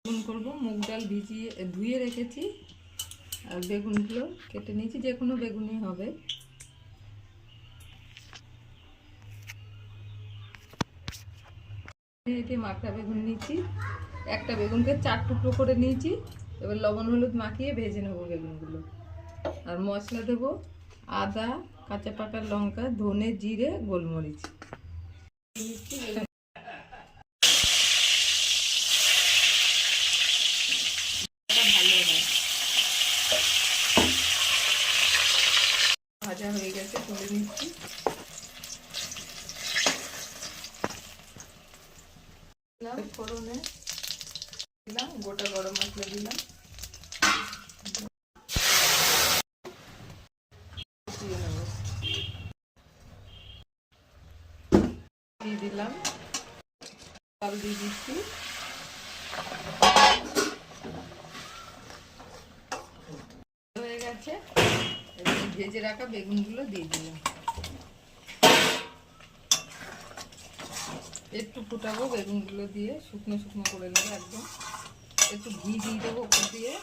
বেগুন করব, মুগ ডাল ভিজিয়ে ধুয়ে রেখেছি আর বেগুনগুলো কেটে নিয়েছি, যে কোনো বেগুনই হবে। এটি মাখা বেগুন নিয়েছি, একটা বেগুনকে 4 টুকরো করে নিয়েছি। এবার লবণ হলুদ মাখিয়ে ভেজে নেবো বেগুনগুলো। আর মশলা দেবো আদা, কাঁচা পাকা লঙ্কা, ধনে, জিরে, গোলমরিচ। ভালো হয়, ভাজা হয়ে গেছে, তুলে নিচ্ছি। ফোড়নে দিলাম গোটা গরম মশলা, দিলাম দিয়ে দিলাম, জল দিয়ে দিচ্ছি। হয়ে গেছে, ভেজে রাখা বেগুনগুলো দিয়ে দিলাম। একটু ফুটাবো বেগুনগুলো দিয়ে, শুকনো শুকনো করে নেবো একদম। একটু ঘি দিয়ে দেবো উপর দিয়ে।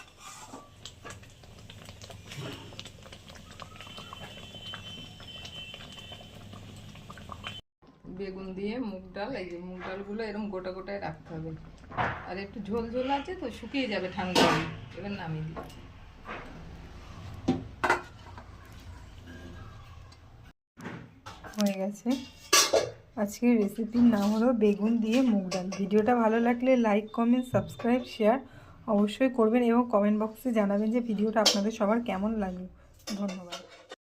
বেগুন দিয়ে মুগ ডাল, এই যে মুগ ডালগুলো এরকম গোটা গোটায় রাখতে হবে। আর একটু ঝোল ঝোল আছে তো, শুকিয়ে যাবে ঠান্ডা হলে। এবার নামিয়ে দিই। হয়ে গেছে। আজকের রেসিপির নাম হলো বেগুন দিয়ে মুগ ডাল। ভিডিওটা ভালো লাগলে লাইক, কমেন্ট, সাবস্ক্রাইব, শেয়ার অবশ্যই করবেন এবং কমেন্ট বক্সে জানাবেন যে ভিডিওটা আপনাদের সবার কেমন লাগলো। ধন্যবাদ।